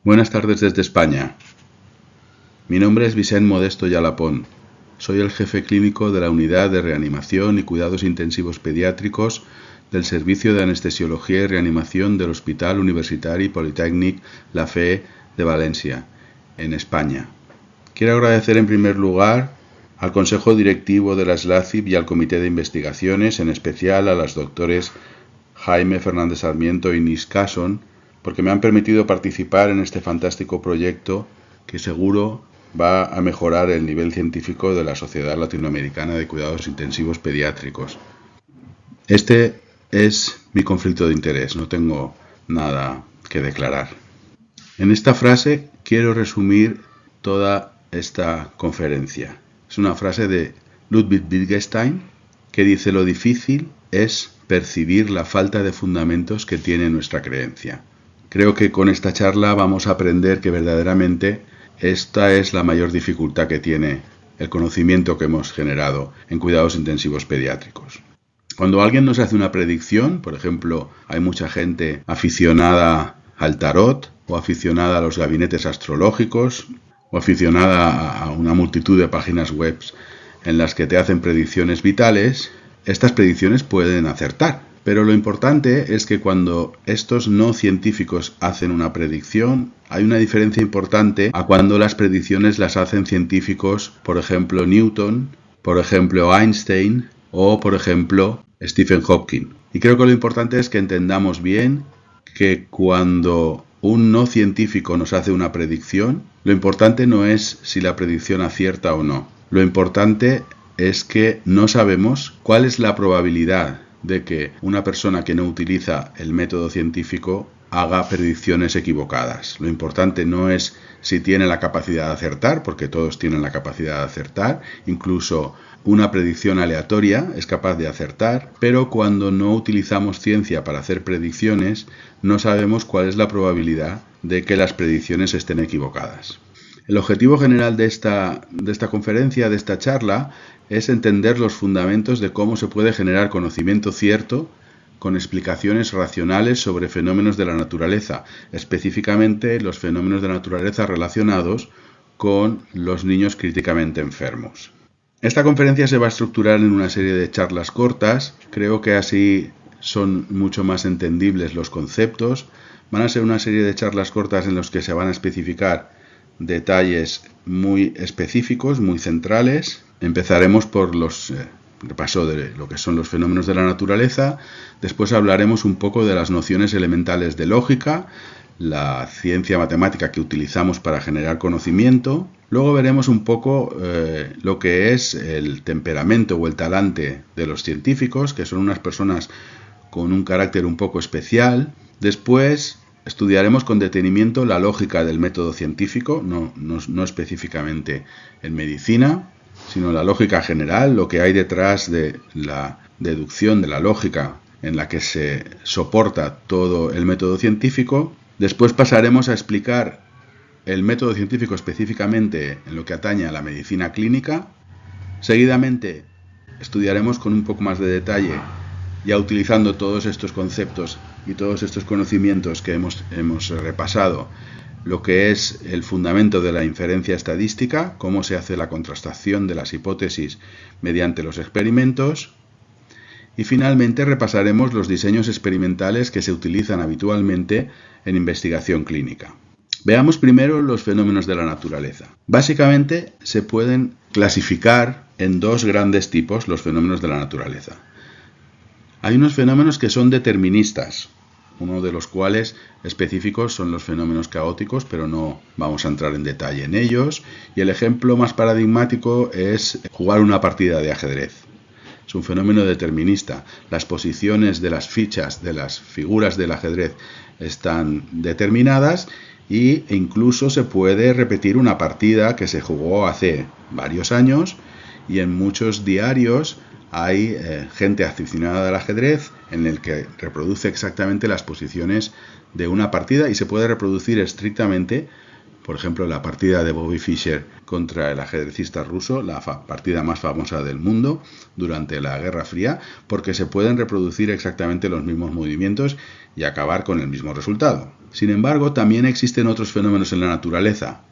Buenas tardes desde España. Mi nombre es Vicent Modesto Yalapón. Soy el jefe clínico de la Unidad de Reanimación y Cuidados Intensivos Pediátricos del Servicio de Anestesiología y Reanimación del Hospital Universitari Polytechnic La Fe de Valencia, en España. Quiero agradecer en primer lugar al Consejo Directivo de la SLACIP y al Comité de Investigaciones, en especial a los doctores Jaime Fernández Sarmiento y Nis Casson, porque me han permitido participar en este fantástico proyecto que seguro va a mejorar el nivel científico de la Sociedad Latinoamericana de Cuidados Intensivos Pediátricos. Este es mi conflicto de interés, no tengo nada que declarar. En esta frase quiero resumir toda esta conferencia. Es una frase de Ludwig Wittgenstein que dice: lo difícil es percibir la falta de fundamentos que tiene nuestra creencia. Creo que con esta charla vamos a aprender que verdaderamente esta es la mayor dificultad que tiene el conocimiento que hemos generado en cuidados intensivos pediátricos. Cuando alguien nos hace una predicción, por ejemplo, hay mucha gente aficionada al tarot o aficionada a los gabinetes astrológicos o aficionada a una multitud de páginas web en las que te hacen predicciones vitales. Estas predicciones pueden acertar, pero lo importante es que cuando estos no científicos hacen una predicción, hay una diferencia importante a cuando las predicciones las hacen científicos, por ejemplo Newton, por ejemplo Einstein o por ejemplo Stephen Hawking. Y creo que lo importante es que entendamos bien que cuando un no científico nos hace una predicción, lo importante no es si la predicción acierta o no. Lo importante es que no sabemos cuál es la probabilidad de que una persona que no utiliza el método científico haga predicciones equivocadas. Lo importante no es si tiene la capacidad de acertar, porque todos tienen la capacidad de acertar, incluso una predicción aleatoria es capaz de acertar, pero cuando no utilizamos ciencia para hacer predicciones, no sabemos cuál es la probabilidad de que las predicciones estén equivocadas. El objetivo general de esta conferencia, de esta charla, es entender los fundamentos de cómo se puede generar conocimiento cierto con explicaciones racionales sobre fenómenos de la naturaleza, específicamente los fenómenos de la naturaleza relacionados con los niños críticamente enfermos. Esta conferencia se va a estructurar en una serie de charlas cortas, creo que así son mucho más entendibles los conceptos. Van a ser una serie de charlas cortas en las que se van a especificar detalles muy específicos, muy centrales. Empezaremos por los repaso de lo que son los fenómenos de la naturaleza. Después hablaremos un poco de las nociones elementales de lógica, la ciencia matemática que utilizamos para generar conocimiento. Luego veremos un poco lo que es el temperamento o el talante de los científicos, que son unas personas con un carácter un poco especial. Después estudiaremos con detenimiento la lógica del método científico, no específicamente en medicina, sino la lógica general, lo que hay detrás de la deducción de la lógica en la que se soporta todo el método científico. Después pasaremos a explicar el método científico específicamente en lo que atañe a la medicina clínica. Seguidamente estudiaremos con un poco más de detalle, ya utilizando todos estos conceptos y todos estos conocimientos que hemos repasado, lo que es el fundamento de la inferencia estadística, cómo se hace la contrastación de las hipótesis mediante los experimentos. Y finalmente repasaremos los diseños experimentales que se utilizan habitualmente en investigación clínica. Veamos primero los fenómenos de la naturaleza. Básicamente se pueden clasificar en dos grandes tipos los fenómenos de la naturaleza. Hay unos fenómenos que son deterministas, uno de los cuales específicos son los fenómenos caóticos, pero no vamos a entrar en detalle en ellos. Y el ejemplo más paradigmático es jugar una partida de ajedrez. Es un fenómeno determinista. Las posiciones de las fichas, de las figuras del ajedrez están determinadas e incluso se puede repetir una partida que se jugó hace varios años, y en muchos diarios hay gente aficionada al ajedrez en el que reproduce exactamente las posiciones de una partida y se puede reproducir estrictamente Por ejemplo, la partida de Bobby Fischer contra el ajedrecista ruso, la partida más famosa del mundo durante la Guerra Fría, porque se pueden reproducir exactamente los mismos movimientos y acabar con el mismo resultado. Sin embargo, también existen otros fenómenos en la naturaleza,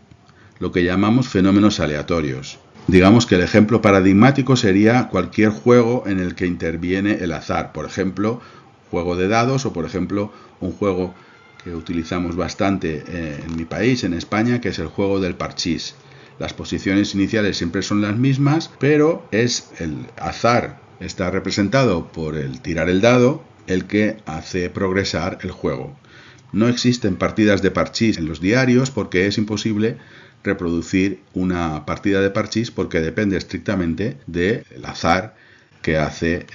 lo que llamamos fenómenos aleatorios. Digamos que el ejemplo paradigmático sería cualquier juego en el que interviene el azar, por ejemplo, juego de dados o, por ejemplo, un juego que utilizamos bastante en mi país, en España, que es el juego del parchís. Las posiciones iniciales siempre son las mismas, pero es el azar, está representado por el tirar el dado, el que hace progresar el juego. No existen partidas de parchís en los diarios porque es imposible reproducir una partida de parchís porque depende estrictamente del azar que hace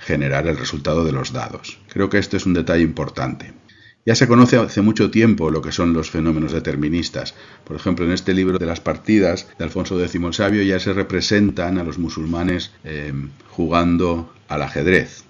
generar el resultado de los dados. Creo que esto es un detalle importante. Ya se conoce hace mucho tiempo lo que son los fenómenos deterministas. Por ejemplo, en este libro de las partidas de Alfonso X el Sabio ya se representan a los musulmanes jugando al ajedrez.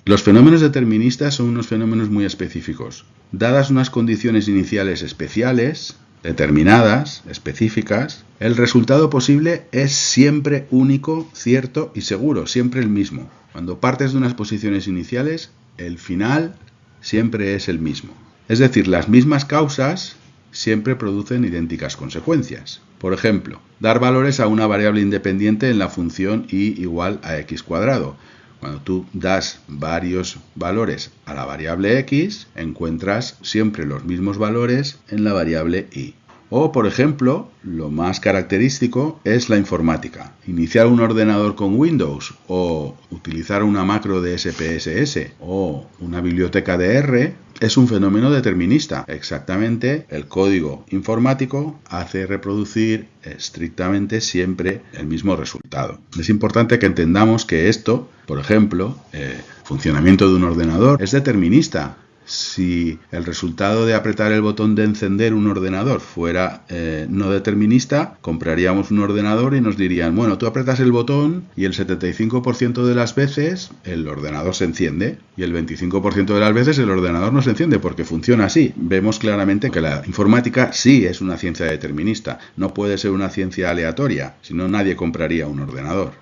Los fenómenos deterministas son unos fenómenos muy específicos. Dadas unas condiciones iniciales especiales, determinadas, específicas, el resultado posible es siempre único, cierto y seguro, siempre el mismo. Cuando partes de unas posiciones iniciales, el final siempre es el mismo. Es decir, las mismas causas siempre producen idénticas consecuencias. Por ejemplo, dar valores a una variable independiente en la función y igual a x cuadrado. Cuando tú das varios valores a la variable x, encuentras siempre los mismos valores en la variable y. O, por ejemplo, lo más característico es la informática. Iniciar un ordenador con Windows o utilizar una macro de SPSS o una biblioteca de R es un fenómeno determinista. Exactamente, el código informático hace reproducir estrictamente siempre el mismo resultado. Es importante que entendamos que esto, por ejemplo, el funcionamiento de un ordenador es determinista. Si el resultado de apretar el botón de encender un ordenador fuera no determinista, compraríamos un ordenador y nos dirían, bueno, tú apretas el botón y el 75% de las veces el ordenador se enciende y el 25% de las veces el ordenador no se enciende porque funciona así. Vemos claramente que la informática sí es una ciencia determinista, no puede ser una ciencia aleatoria, si no nadie compraría un ordenador.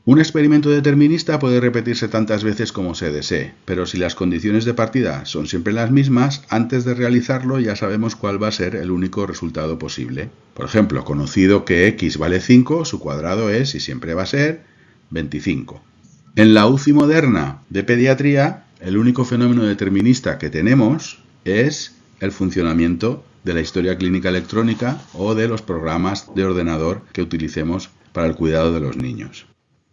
Un experimento determinista puede repetirse tantas veces como se desee, pero si las condiciones de partida son siempre las mismas, antes de realizarlo ya sabemos cuál va a ser el único resultado posible. Por ejemplo, conocido que x vale 5, su cuadrado es, y siempre va a ser, 25. En la UCI moderna de pediatría, el único fenómeno determinista que tenemos es el funcionamiento de la historia clínica electrónica o de los programas de ordenador que utilicemos para el cuidado de los niños.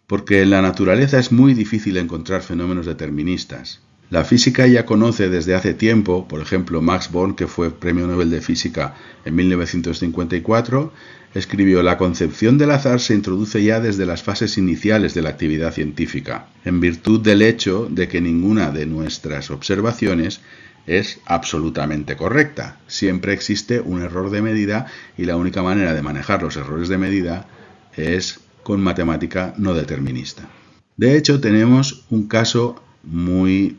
Porque en la naturaleza es muy difícil encontrar fenómenos deterministas. La física ya conoce desde hace tiempo, por ejemplo, Max Born, que fue Premio Nobel de Física en 1954, escribió: la concepción del azar se introduce ya desde las fases iniciales de la actividad científica, en virtud del hecho de que ninguna de nuestras observaciones es absolutamente correcta. Siempre existe un error de medida y la única manera de manejar los errores de medida es con matemática no determinista. De hecho, tenemos un caso muy,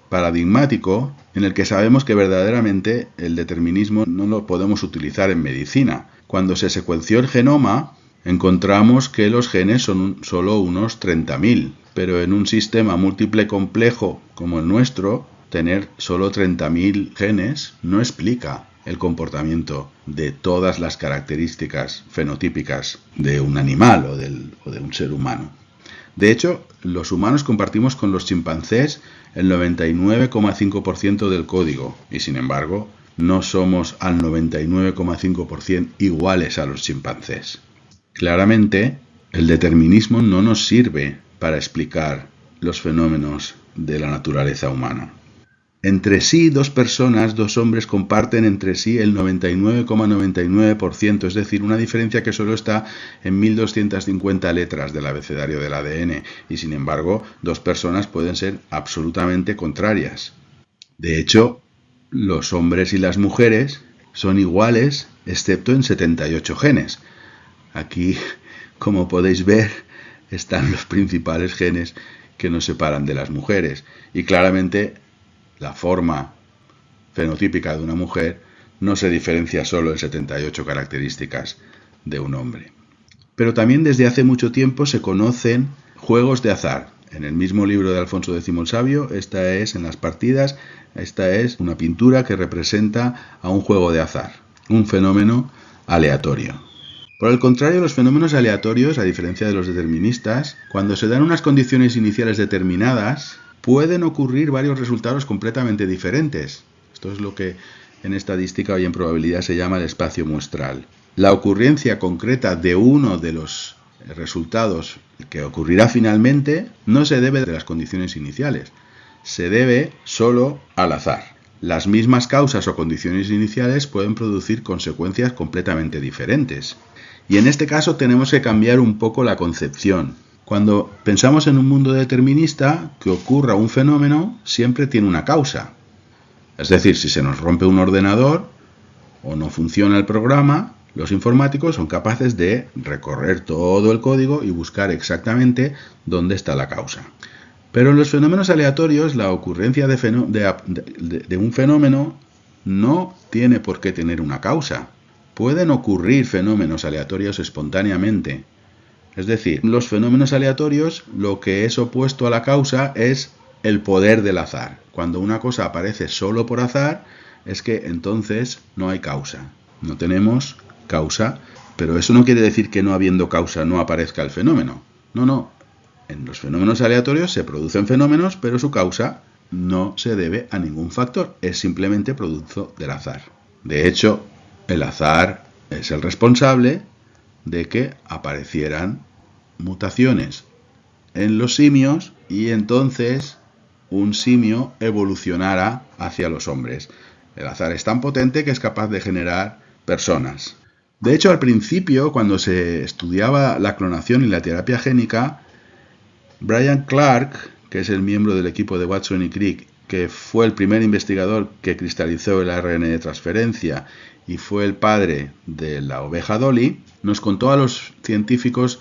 paradigmático en el que sabemos que verdaderamente el determinismo no lo podemos utilizar en medicina. Cuando se secuenció el genoma, encontramos que los genes son solo unos 30.000, pero en un sistema múltiple complejo como el nuestro, tener solo 30.000 genes no explica el comportamiento de todas las características fenotípicas de un animal o de un ser humano. De hecho, los humanos compartimos con los chimpancés el 99,5% del código y, sin embargo, no somos al 99,5% iguales a los chimpancés. Claramente, el determinismo no nos sirve para explicar los fenómenos de la naturaleza humana. Entre sí, dos hombres comparten entre sí el 99,99%, es decir, una diferencia que solo está en 1250 letras del abecedario del ADN, y sin embargo, dos personas pueden ser absolutamente contrarias. De hecho, los hombres y las mujeres son iguales, excepto en 78 genes. Aquí, como podéis ver, están los principales genes que nos separan de las mujeres, y claramente la forma fenotípica de una mujer no se diferencia solo en 78 características de un hombre. Pero también desde hace mucho tiempo se conocen juegos de azar. En el mismo libro de Alfonso X el Sabio, esta es en las partidas, esta es una pintura que representa a un juego de azar, un fenómeno aleatorio. Por el contrario, los fenómenos aleatorios, a diferencia de los deterministas, cuando se dan unas condiciones iniciales determinadas, pueden ocurrir varios resultados completamente diferentes. Esto es lo que en estadística y en probabilidad se llama el espacio muestral. La ocurrencia concreta de uno de los resultados que ocurrirá finalmente no se debe de las condiciones iniciales, se debe solo al azar. Las mismas causas o condiciones iniciales pueden producir consecuencias completamente diferentes. Y en este caso tenemos que cambiar un poco la concepción. Cuando pensamos en un mundo determinista, que ocurra un fenómeno siempre tiene una causa. Es decir, si se nos rompe un ordenador o no funciona el programa, los informáticos son capaces de recorrer todo el código y buscar exactamente dónde está la causa. Pero en los fenómenos aleatorios, la ocurrencia de un fenómeno no tiene por qué tener una causa. Pueden ocurrir fenómenos aleatorios espontáneamente. Es decir, los fenómenos aleatorios, lo que es opuesto a la causa es el poder del azar. Cuando una cosa aparece solo por azar, es que entonces no hay causa. No tenemos causa, pero eso no quiere decir que no habiendo causa no aparezca el fenómeno. No. En los fenómenos aleatorios se producen fenómenos, pero su causa no se debe a ningún factor, es simplemente producto del azar. De hecho, el azar es el responsable de que aparecieran mutaciones en los simios y entonces un simio evolucionara hacia los hombres. El azar es tan potente que es capaz de generar personas. De hecho, al principio, cuando se estudiaba la clonación y la terapia génica, Brian Clark, que es el miembro del equipo de Watson y Crick, que fue el primer investigador que cristalizó el ARN de transferencia y fue el padre de la oveja Dolly, nos contó a los científicos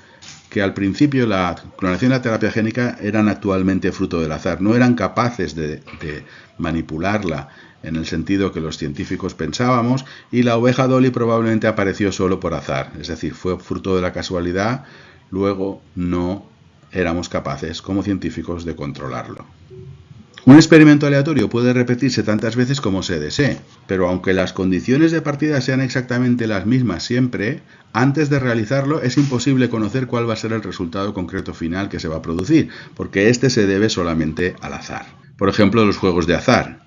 que al principio la clonación y la terapia génica eran actualmente fruto del azar. No eran capaces de manipularla en el sentido que los científicos pensábamos, y la oveja Dolly probablemente apareció solo por azar, es decir, fue fruto de la casualidad, luego no éramos capaces como científicos de controlarlo. Un experimento aleatorio puede repetirse tantas veces como se desee, pero aunque las condiciones de partida sean exactamente las mismas siempre, antes de realizarlo es imposible conocer cuál va a ser el resultado concreto final que se va a producir, porque este se debe solamente al azar. Por ejemplo, los juegos de azar.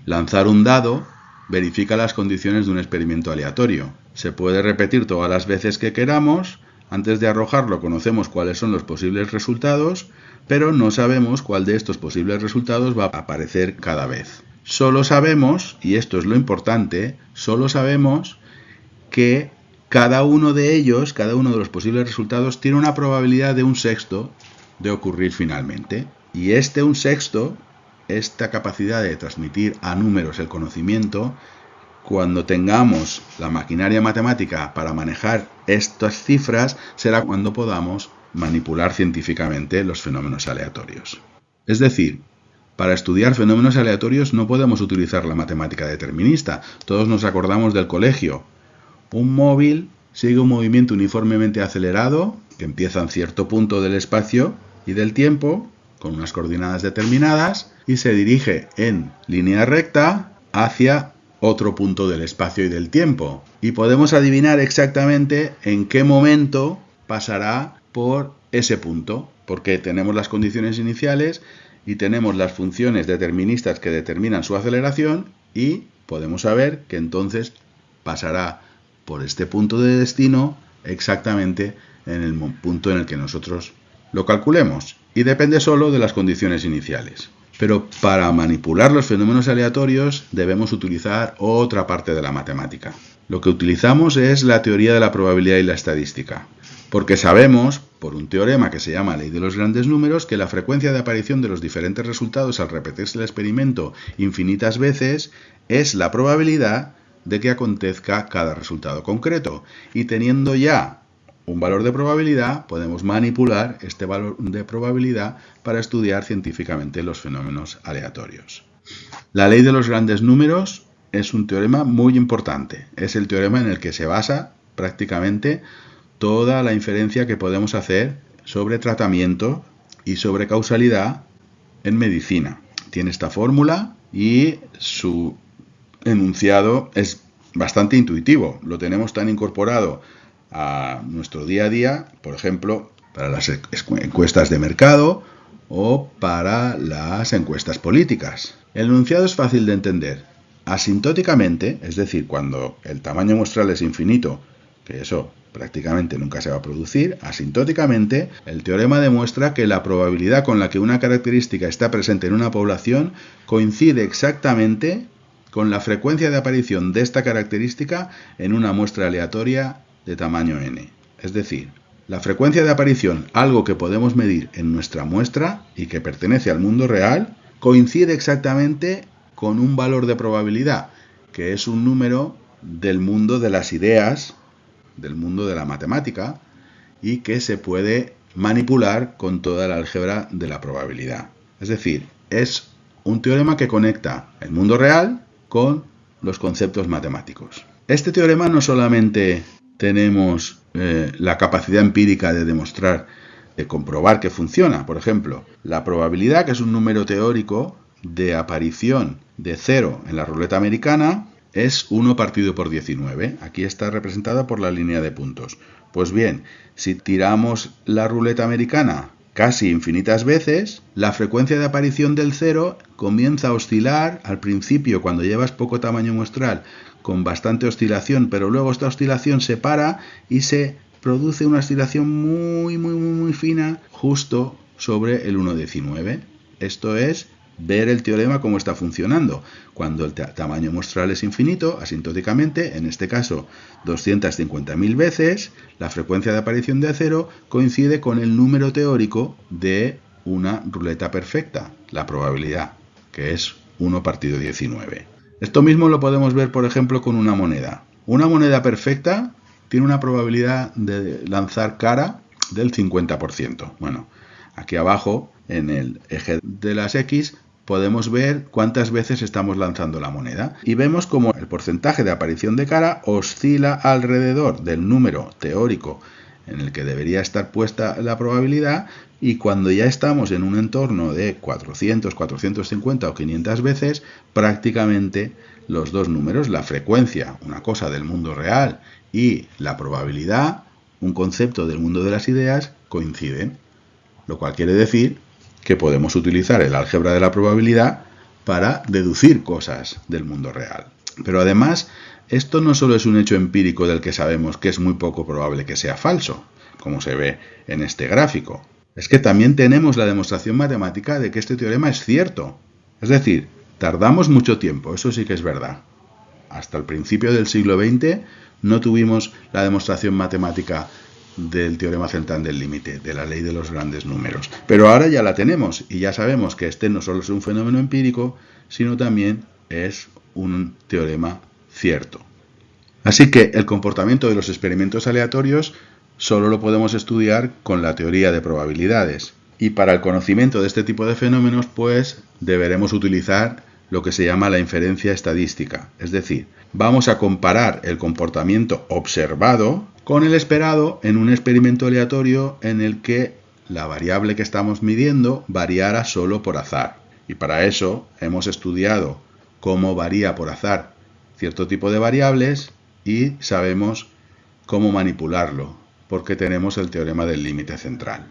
Lanzar un dado verifica las condiciones de un experimento aleatorio. Se puede repetir todas las veces que queramos. Antes de arrojarlo conocemos cuáles son los posibles resultados, pero no sabemos cuál de estos posibles resultados va a aparecer cada vez. Solo sabemos, y esto es lo importante, solo sabemos que cada uno de ellos, cada uno de los posibles resultados, tiene una probabilidad de 1/6 de ocurrir finalmente. Y este 1/6, esta capacidad de transmitir a números el conocimiento, cuando tengamos la maquinaria matemática para manejar estas cifras, será cuando podamos manipular científicamente los fenómenos aleatorios. Es decir, para estudiar fenómenos aleatorios no podemos utilizar la matemática determinista. Todos nos acordamos del colegio. Un móvil sigue un movimiento uniformemente acelerado, que empieza en cierto punto del espacio y del tiempo, con unas coordenadas determinadas, y se dirige en línea recta hacia otro punto del espacio y del tiempo. Y podemos adivinar exactamente en qué momento pasará por ese punto, porque tenemos las condiciones iniciales y tenemos las funciones deterministas que determinan su aceleración, y podemos saber que entonces pasará por este punto de destino exactamente en el punto en el que nosotros lo calculemos, y depende solo de las condiciones iniciales. Pero para manipular los fenómenos aleatorios debemos utilizar otra parte de la matemática. Lo que utilizamos es la teoría de la probabilidad y la estadística, porque sabemos, por un teorema que se llama ley de los grandes números, que la frecuencia de aparición de los diferentes resultados al repetirse el experimento infinitas veces es la probabilidad de que acontezca cada resultado concreto. Y teniendo ya un valor de probabilidad, podemos manipular este valor de probabilidad para estudiar científicamente los fenómenos aleatorios. La ley de los grandes números es un teorema muy importante. Es el teorema en el que se basa prácticamente toda la inferencia que podemos hacer sobre tratamiento y sobre causalidad en medicina. Tiene esta fórmula y su enunciado es bastante intuitivo. Lo tenemos tan incorporado a nuestro día a día, por ejemplo, para las encuestas de mercado o para las encuestas políticas. El enunciado es fácil de entender. Asintóticamente, es decir, cuando el tamaño muestral es infinito, que eso prácticamente nunca se va a producir, asintóticamente, el teorema demuestra que la probabilidad con la que una característica está presente en una población coincide exactamente con la frecuencia de aparición de esta característica en una muestra aleatoria de tamaño n. Es decir, la frecuencia de aparición, algo que podemos medir en nuestra muestra y que pertenece al mundo real, coincide exactamente con un valor de probabilidad, que es un número del mundo de las ideas, del mundo de la matemática, y que se puede manipular con toda la álgebra de la probabilidad. Es decir, es un teorema que conecta el mundo real con los conceptos matemáticos. Este teorema no solamente tenemos la capacidad empírica de demostrar, de comprobar que funciona. Por ejemplo, la probabilidad, que es un número teórico de aparición de 0 en la ruleta americana, es 1 partido por 19. Aquí está representada por la línea de puntos. Pues bien, si tiramos la ruleta americana casi infinitas veces, la frecuencia de aparición del 0 comienza a oscilar al principio, cuando llevas poco tamaño muestral, con bastante oscilación, pero luego esta oscilación se para y se produce una oscilación muy fina justo sobre el 1,19. Esto es ver el teorema cómo está funcionando. Cuando el tamaño muestral es infinito, asintóticamente, en este caso 250.000 veces, la frecuencia de aparición de 0 coincide con el número teórico de una ruleta perfecta, la probabilidad, que es 1 partido 19. Esto mismo lo podemos ver, por ejemplo, con una moneda. Una moneda perfecta tiene una probabilidad de lanzar cara del 50%. Bueno, aquí abajo, en el eje de las X, podemos ver cuántas veces estamos lanzando la moneda. Y vemos como el porcentaje de aparición de cara oscila alrededor del número teórico en el que debería estar puesta la probabilidad, y cuando ya estamos en un entorno de 400, 450 o 500 veces, prácticamente los dos números, la frecuencia, una cosa del mundo real, y la probabilidad, un concepto del mundo de las ideas, coinciden. Lo cual quiere decir que podemos utilizar el álgebra de la probabilidad para deducir cosas del mundo real. Pero además, esto no solo es un hecho empírico del que sabemos que es muy poco probable que sea falso, como se ve en este gráfico. Es que también tenemos la demostración matemática de que este teorema es cierto. Es decir, tardamos mucho tiempo, eso sí que es verdad. Hasta el principio del siglo XX no tuvimos la demostración matemática del teorema central del límite, de la ley de los grandes números. Pero ahora ya la tenemos y ya sabemos que este no solo es un fenómeno empírico, sino también es un teorema cierto. Así que el comportamiento de los experimentos aleatorios solo lo podemos estudiar con la teoría de probabilidades. Y para el conocimiento de este tipo de fenómenos, pues deberemos utilizar lo que se llama la inferencia estadística. Es decir, vamos a comparar el comportamiento observado con el esperado en un experimento aleatorio en el que la variable que estamos midiendo variara solo por azar. Y para eso hemos estudiado cómo varía por azar cierto tipo de variables y sabemos cómo manipularlo, porque tenemos el teorema del límite central.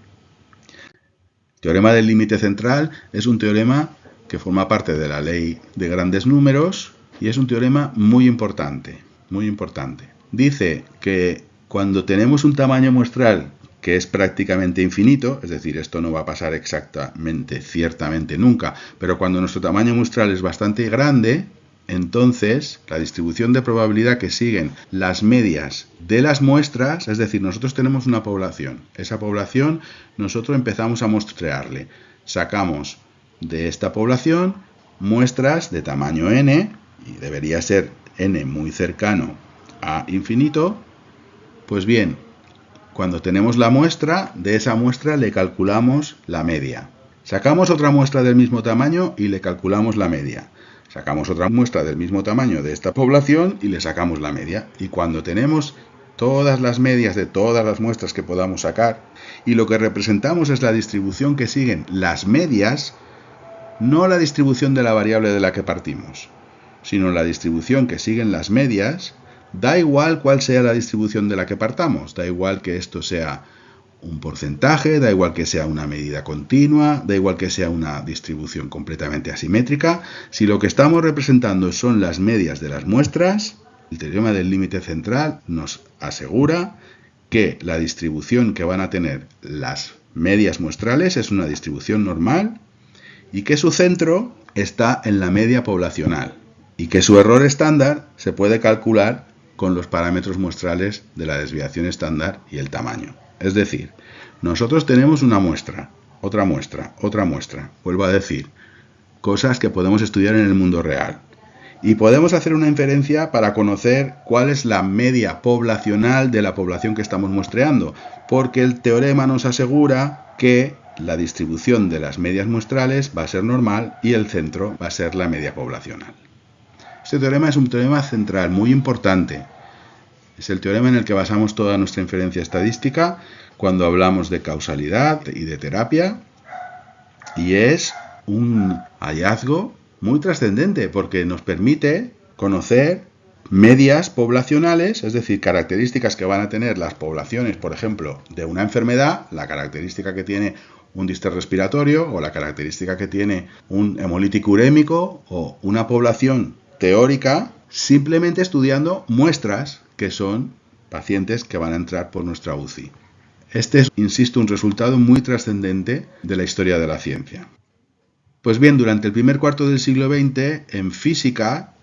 El teorema del límite central es un teorema que forma parte de la ley de grandes números y es un teorema muy importante, muy importante. Dice que cuando tenemos un tamaño muestral que es prácticamente infinito, es decir, esto no va a pasar exactamente, ciertamente nunca, pero cuando nuestro tamaño muestral es bastante grande, entonces la distribución de probabilidad que siguen las medias de las muestras, es decir, nosotros tenemos una población, esa población nosotros empezamos a muestrearle, sacamos de esta población muestras de tamaño n, y debería ser n muy cercano a infinito. Pues bien, cuando tenemos la muestra, de esa muestra le calculamos la media. Sacamos otra muestra del mismo tamaño y le calculamos la media. Sacamos otra muestra del mismo tamaño de esta población y le sacamos la media. Y cuando tenemos todas las medias de todas las muestras que podamos sacar, y lo que representamos es la distribución que siguen las medias, no la distribución de la variable de la que partimos, sino la distribución que siguen las medias, da igual cuál sea la distribución de la que partamos, da igual que esto sea un porcentaje, da igual que sea una medida continua, da igual que sea una distribución completamente asimétrica. Si lo que estamos representando son las medias de las muestras, el teorema del límite central nos asegura que la distribución que van a tener las medias muestrales es una distribución normal y que su centro está en la media poblacional y que su error estándar se puede calcular con los parámetros muestrales de la desviación estándar y el tamaño. Es decir, nosotros tenemos una muestra, otra muestra, otra muestra. Vuelvo a decir, cosas que podemos estudiar en el mundo real. Y podemos hacer una inferencia para conocer cuál es la media poblacional de la población que estamos muestreando, porque el teorema nos asegura que la distribución de las medias muestrales va a ser normal y el centro va a ser la media poblacional. Este teorema es un teorema central muy importante. Es el teorema en el que basamos toda nuestra inferencia estadística cuando hablamos de causalidad y de terapia, y es un hallazgo muy trascendente porque nos permite conocer medias poblacionales, es decir, características que van a tener las poblaciones, por ejemplo, de una enfermedad, la característica que tiene un distrés respiratorio o la característica que tiene un hemolítico urémico o una población teórica, simplemente estudiando muestras que son pacientes que van a entrar por nuestra UCI. Este es, insisto, un resultado muy trascendente de la historia de la ciencia. Pues bien, durante el primer cuarto del siglo XX, en física,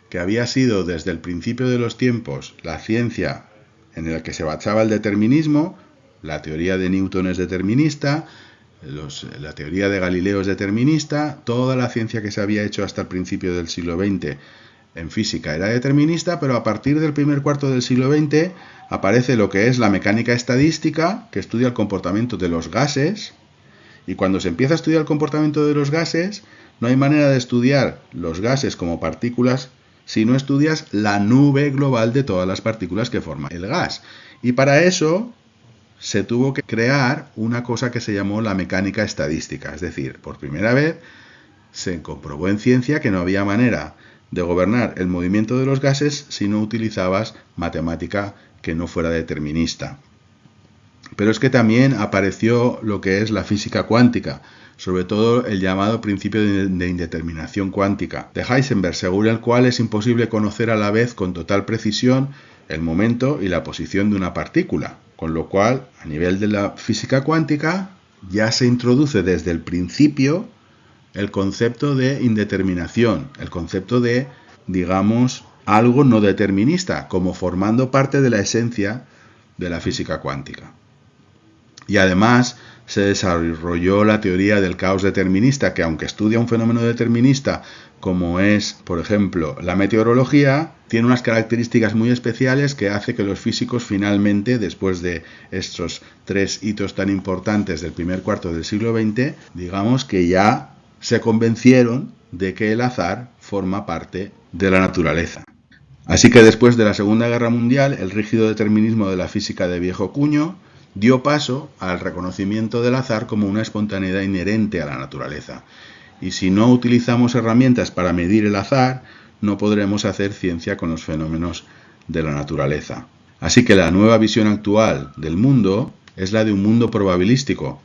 que había sido desde el principio de los tiempos la ciencia en la que se basaba el determinismo, la teoría de Newton es determinista, la teoría de Galileo es determinista, toda la ciencia que se había hecho hasta el principio del siglo XX en física era determinista, pero a partir del primer cuarto del siglo XX aparece lo que es la mecánica estadística, que estudia el comportamiento de los gases, y cuando se empieza a estudiar el comportamiento de los gases, no hay manera de estudiar los gases como partículas si no estudias la nube global de todas las partículas que forman el gas. Y para eso se tuvo que crear una cosa que se llamó la mecánica estadística, es decir, por primera vez se comprobó en ciencia que no había manera de gobernar el movimiento de los gases si no utilizabas matemática que no fuera determinista. Pero es que también apareció lo que es la física cuántica, sobre todo el llamado principio de indeterminación cuántica de Heisenberg, según el cual es imposible conocer a la vez con total precisión el momento y la posición de una partícula, con lo cual, a nivel de la física cuántica, ya se introduce desde el principio el concepto de indeterminación, el concepto de, digamos, algo no determinista, como formando parte de la esencia de la física cuántica. Y además se desarrolló la teoría del caos determinista, que aunque estudia un fenómeno determinista como es, por ejemplo, la meteorología, tiene unas características muy especiales que hace que los físicos finalmente, después de estos tres hitos tan importantes del primer cuarto del siglo XX, digamos que ya se convencieron de que el azar forma parte de la naturaleza. Así que después de la Segunda Guerra Mundial, el rígido determinismo de la física de viejo cuño dio paso al reconocimiento del azar como una espontaneidad inherente a la naturaleza. Y si no utilizamos herramientas para medir el azar, no podremos hacer ciencia con los fenómenos de la naturaleza. Así que la nueva visión actual del mundo es la de un mundo probabilístico.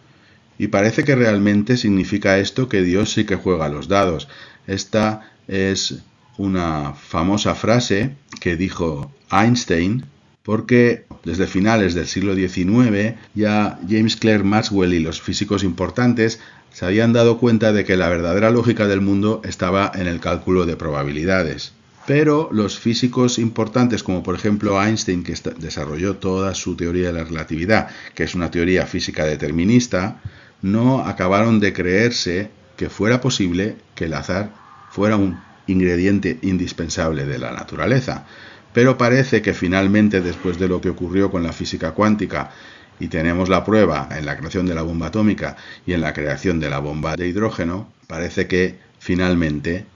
Y parece que realmente significa esto que Dios sí que juega los dados. Esta es una famosa frase que dijo Einstein, porque desde finales del siglo XIX ya James Clerk Maxwell y los físicos importantes se habían dado cuenta de que la verdadera lógica del mundo estaba en el cálculo de probabilidades. Pero los físicos importantes, como por ejemplo Einstein, que desarrolló toda su teoría de la relatividad, que es una teoría física determinista, no acabaron de creerse que fuera posible que el azar fuera un ingrediente indispensable de la naturaleza. Pero parece que finalmente, después de lo que ocurrió con la física cuántica, y tenemos la prueba en la creación de la bomba atómica y en la creación de la bomba de hidrógeno, parece que finalmente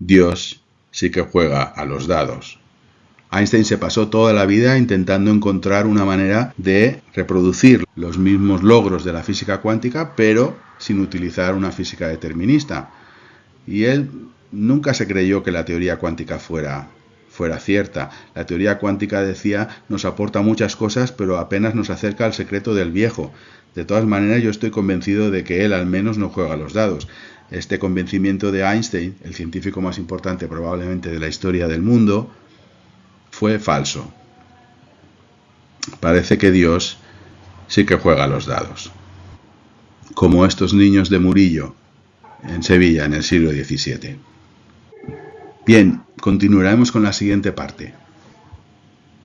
Dios sí que juega a los dados. Einstein se pasó toda la vida intentando encontrar una manera de reproducir los mismos logros de la física cuántica, pero sin utilizar una física determinista. Y él nunca se creyó que la teoría cuántica fuera cierta. La teoría cuántica, decía, nos aporta muchas cosas, pero apenas nos acerca al secreto del viejo. De todas maneras, yo estoy convencido de que él al menos no juega a los dados. Este convencimiento de Einstein, el científico más importante probablemente de la historia del mundo, fue falso. Parece que Dios sí que juega a los dados. Como estos niños de Murillo en Sevilla en el siglo XVII. Bien, continuaremos con la siguiente parte.